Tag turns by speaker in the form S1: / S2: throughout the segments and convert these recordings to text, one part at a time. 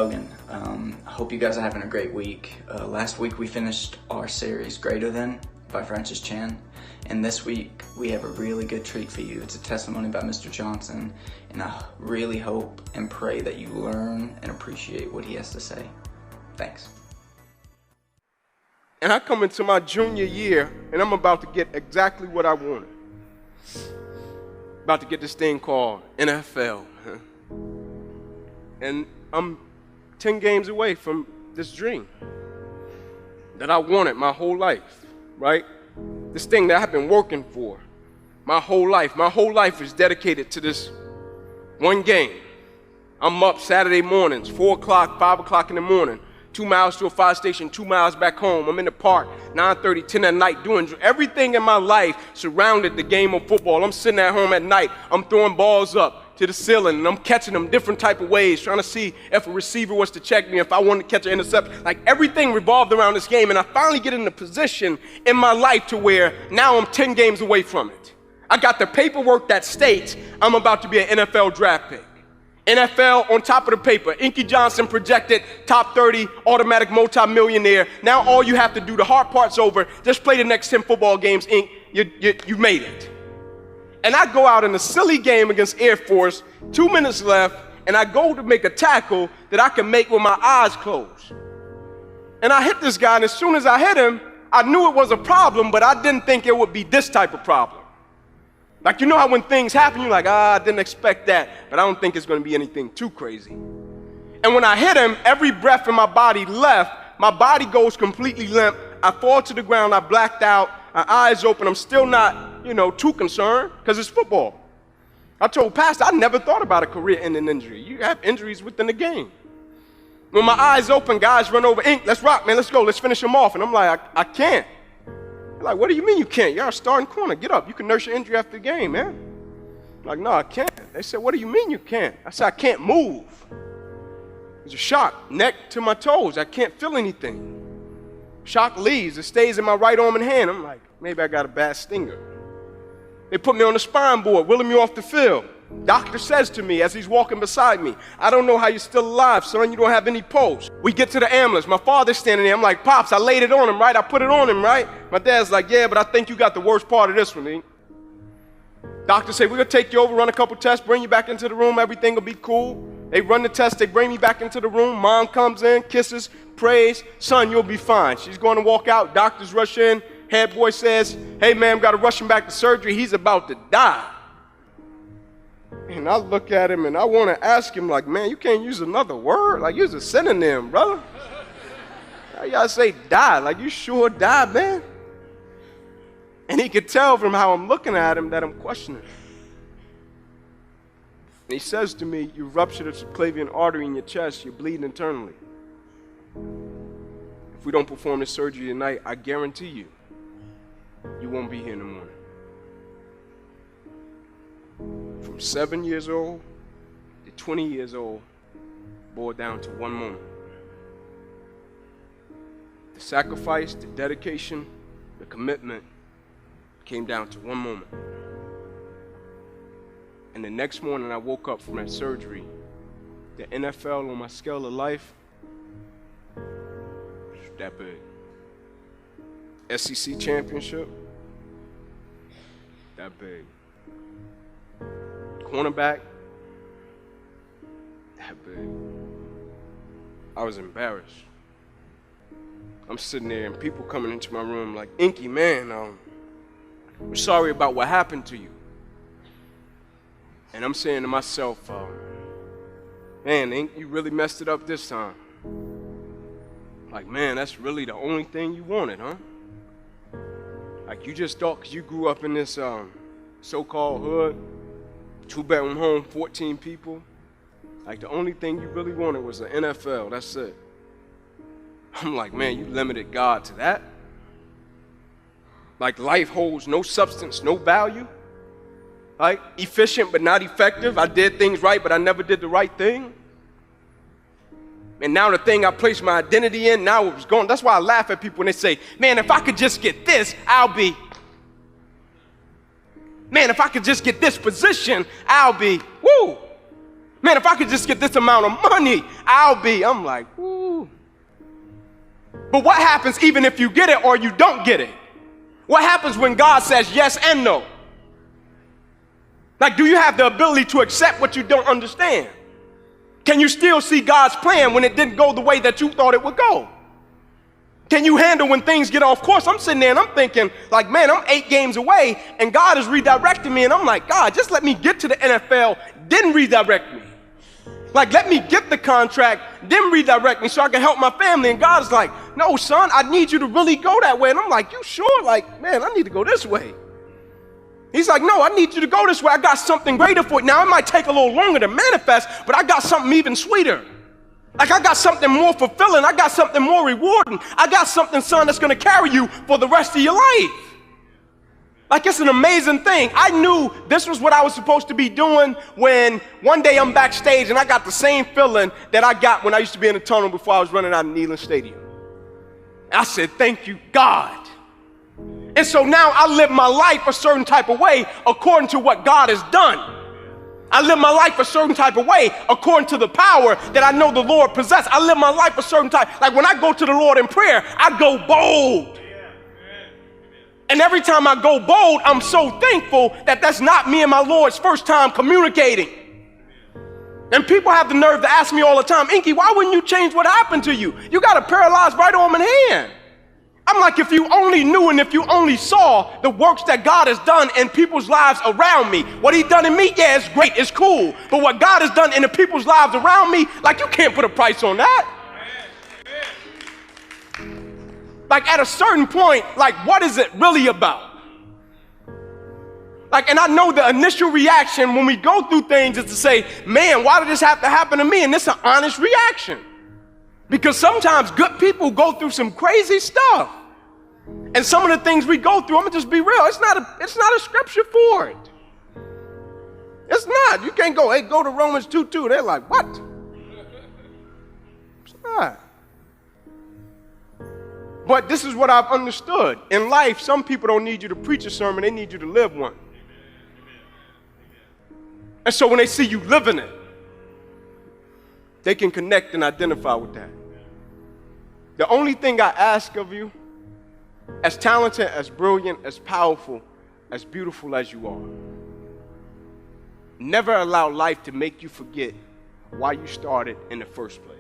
S1: Logan. I hope you guys are having a great week. Last week we finished our series Greater Than by Francis Chan, and this week we have a really good treat for you. It's a testimony by Mr. Johnson, and I really hope and pray that you learn and appreciate what he has to say. Thanks.
S2: And I come into my junior year, and I'm about to get exactly what I wanted. About to get this thing called NFL. And I'm 10 games away from this dream that I wanted my whole life, right? This thing that I've been working for my whole life. My whole life is dedicated to this one game. I'm up Saturday mornings, 4 o'clock, 5 o'clock in the morning, 2 miles to a fire station, 2 miles back home. I'm in the park, 9:30, 10 at night, doing everything in my life surrounded the game of football. I'm sitting at home at night, I'm throwing balls up to the ceiling, and I'm catching them different type of ways, trying to see if a receiver was to check me, if I wanted to catch an interception. Like, everything revolved around this game, and I finally get in a position in my life to where now I'm 10 games away from it. I got the paperwork that states I'm about to be an NFL draft pick. NFL on top of the paper. Inky Johnson projected top 30 automatic multi-millionaire. Now all you have to do, the hard part's over. Just play the next 10 football games, Ink. You made it. And I go out in a silly game against Air Force, 2 minutes left, and I go to make a tackle that I can make with my eyes closed. And I hit this guy, and as soon as I hit him, I knew it was a problem, but I didn't think it would be this type of problem. Like, you know how when things happen, you're like, I didn't expect that, but I don't think it's going to be anything too crazy. And when I hit him, every breath in my body left. My body goes completely limp. I fall to the ground. I blacked out. My eyes open. I'm still not, too concerned because it's football. I told Pastor, I never thought about a career-ending injury. You have injuries within the game. When my eyes open, guys run over, Ink, let's rock, man, let's go, let's finish him off. And I'm like, I can't. They're like, what do you mean you can't? You're a starting corner. Get up. You can nurse your injury after the game, man. I'm like, no, I can't. They said, what do you mean you can't? I said, I can't move. There's a shock, neck to my toes. I can't feel anything. Shock leaves. It stays in my right arm and hand. I'm like, maybe I got a bad stinger. They put me on the spine board, wheeling me off the field. Doctor says to me as he's walking beside me, I don't know how you're still alive, son. You don't have any pulse. We get to the ambulance. My father's standing there. I'm like, Pops, I laid it on him, right? I put it on him, right? My dad's like, yeah, but I think you got the worst part of this one, Ink. Doctor say, we're going to take you over, run a couple tests, bring you back into the room. Everything will be cool. They run the test. They bring me back into the room. Mom comes in, kisses, prays. Son, you'll be fine. She's going to walk out. Doctors rush in. Head boy says, hey, man, got to rush him back to surgery. He's about to die. And I look at him and I want to ask him, like, man, you can't use another word? Like, use a synonym, brother. How y'all say die? Like, you sure die, man? And he could tell from how I'm looking at him that I'm questioning. And he says to me, you ruptured a subclavian artery in your chest. You're bleeding internally. If we don't perform this surgery tonight, I guarantee you, you won't be here in the morning. From 7 years old to 20 years old, boiled down to one moment. The sacrifice, the dedication, the commitment came down to one moment. And the next morning I woke up from that surgery. The NFL on my scale of life was that big. SEC championship, that big. Cornerback, that big. I was embarrassed. I'm sitting there and people coming into my room like, Inky, man, we're sorry about what happened to you. And I'm saying to myself, man, Ink, you really messed it up this time. Like, man, that's really the only thing you wanted, huh? Like, you just thought because you grew up in this so-called hood, 2-bedroom home, 14 people, like the only thing you really wanted was the NFL, that's it. I'm like, man, you limited God to that? Like, life holds no substance, no value? Like, efficient but not effective? I did things right, but I never did the right thing? And now the thing I placed my identity in, now it was gone. That's why I laugh at people when they say, man, if I could just get this, I'll be. Man, if I could just get this position, I'll be. Woo! Man, if I could just get this amount of money, I'm like, ooh. But what happens even if you get it or you don't get it? What happens when God says yes and no? Like, do you have the ability to accept what you don't understand? Can you still see God's plan when it didn't go the way that you thought it would go? Can you handle when things get off course? I'm sitting there and I'm thinking, like, man, I'm 8 games away and God is redirecting me. And I'm like, God, just let me get to the NFL, then redirect me. Like, let me get the contract, then redirect me so I can help my family. And God is like, no, son, I need you to really go that way. And I'm like, you sure? Like, man, I need to go this way. He's like, no, I need you to go this way. I got something greater for you. Now, it might take a little longer to manifest, but I got something even sweeter. Like, I got something more fulfilling. I got something more rewarding. I got something, son, that's going to carry you for the rest of your life. Like, it's an amazing thing. I knew this was what I was supposed to be doing when one day I'm backstage and I got the same feeling that I got when I used to be in the tunnel before I was running out of Neyland Stadium. I said, thank you, God. And so now I live my life a certain type of way according to what God has done. I live my life a certain type of way according to the power that I know the Lord possesses. I live my life a certain type. Like, when I go to the Lord in prayer, I go bold. And every time I go bold, I'm so thankful that that's not me and my Lord's first time communicating. And people have the nerve to ask me all the time, Inky, why wouldn't you change what happened to you? You got a paralyzed right arm and hand. I'm like, if you only knew and if you only saw the works that God has done in people's lives around me. What he done in me, yeah, it's great, it's cool. But what God has done in the people's lives around me, like, you can't put a price on that. Like, at a certain point, like, what is it really about? Like, and I know the initial reaction when we go through things is to say, man, why did this have to happen to me? And it's an honest reaction. Because sometimes good people go through some crazy stuff. And some of the things we go through, I'm gonna just be real, it's not a scripture for it. It's not. You can't go, hey, go to Romans 2:2. They're like, what? It's not. But this is what I've understood. In life, some people don't need you to preach a sermon, they need you to live one. And so when they see you living it, they can connect and identify with that. The only thing I ask of you, as talented, as brilliant, as powerful, as beautiful as you are, never allow life to make you forget why you started in the first place.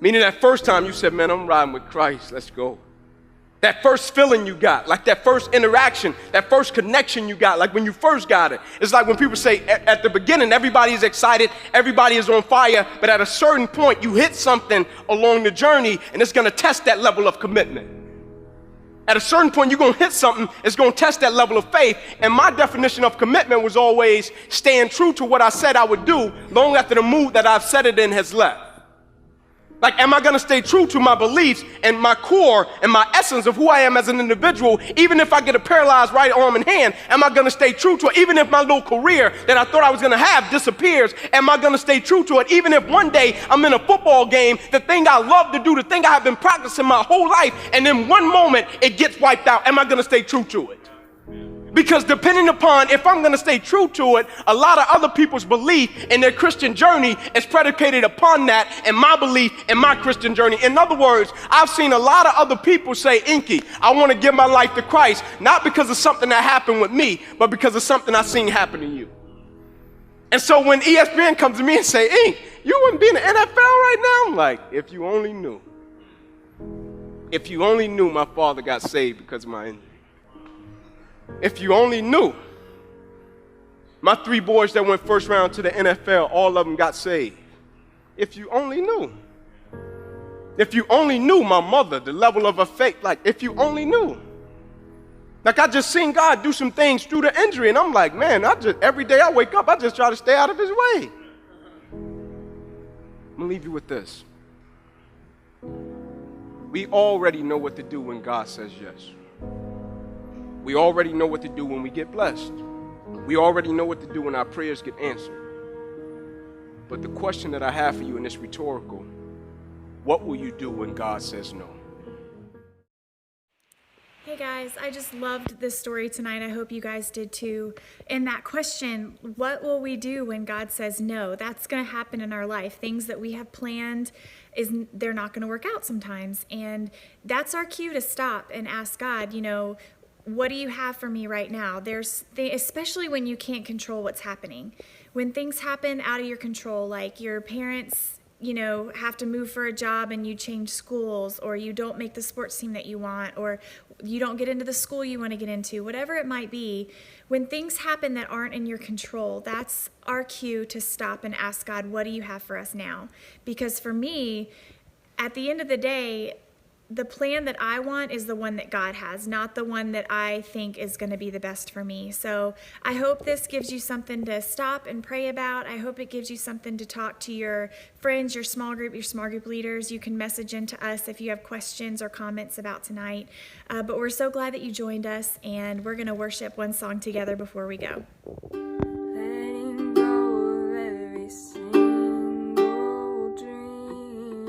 S2: Meaning that first time you said, man, I'm riding with Christ, let's go. That first feeling you got, like that first interaction, that first connection you got, like when you first got it. It's like when people say at the beginning, everybody is excited, everybody is on fire, but at a certain point, you hit something along the journey, and it's gonna test that level of commitment. At a certain point, you're gonna hit something, it's gonna test that level of faith, and my definition of commitment was always staying true to what I said I would do long after the mood that I've set it in has left. Like, am I going to stay true to my beliefs and my core and my essence of who I am as an individual, even if I get a paralyzed right arm and hand? Am I going to stay true to it? Even if my little career that I thought I was going to have disappears, am I going to stay true to it? Even if one day I'm in a football game, the thing I love to do, the thing I have been practicing my whole life, and then one moment it gets wiped out, am I going to stay true to it? Because depending upon if I'm going to stay true to it, a lot of other people's belief in their Christian journey is predicated upon that and my belief in my Christian journey. In other words, I've seen a lot of other people say, Inky, I want to give my life to Christ, not because of something that happened with me, but because of something I've seen happen to you. And so when ESPN comes to me and say, Ink, you wouldn't be in the NFL right now? I'm like, if you only knew. If you only knew my father got saved because of my injury. If you only knew. My 3 boys that went first round to the NFL, all of them got saved. If you only knew. If you only knew my mother, the level of her faith, like if you only knew. Like I just seen God do some things through the injury, and I'm like, man, every day I wake up, I just try to stay out of his way. I'm gonna leave you with this. We already know what to do when God says yes. We already know what to do when we get blessed. We already know what to do when our prayers get answered. But the question that I have for you, and it's rhetorical, what will you do when God says no?
S3: Hey Hey guys, I just loved this story tonight. I hope you guys did too. And that question, what will we do when God says no? That's going to happen in our life. Things that we have planned, they're not going to work out sometimes. And that's our cue to stop and ask God, what do you have for me right now? Especially when you can't control what's happening. When things happen out of your control, like your parents have to move for a job and you change schools, or you don't make the sports team that you want, or you don't get into the school you want to get into, whatever it might be. When things happen that aren't in your control, that's our cue to stop and ask God, what do you have for us now? Because for me, at the end of the day, the plan that I want is the one that God has, not the one that I think is going to be the best for me. So I hope this gives you something to stop and pray about. I hope it gives you something to talk to your friends, your small group leaders. You can message into us if you have questions or comments about tonight. But we're so glad that you joined us, and we're going to worship one song together before we go.
S4: Letting go of every single dream,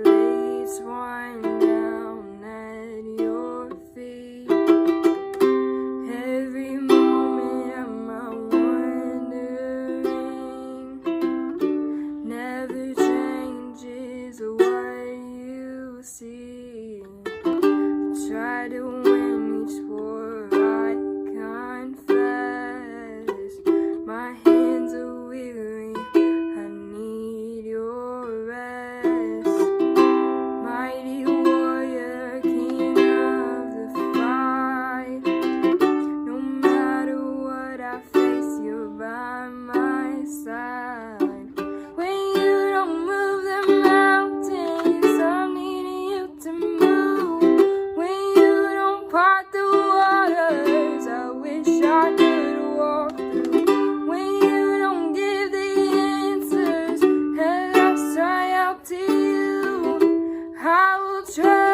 S4: lays wind down at your feet. Every moment am I wondering, never changes what you see. Try to win each war, I confess. My hands are weary, I need your rest. Mighty warrior, king of the fight. No matter what I face, you're by my side. When you don't move the mountains, I'm needing you to move. When you don't part the waters, I wish I could walk through. When you don't give the answers, and I cry out to you, I will try.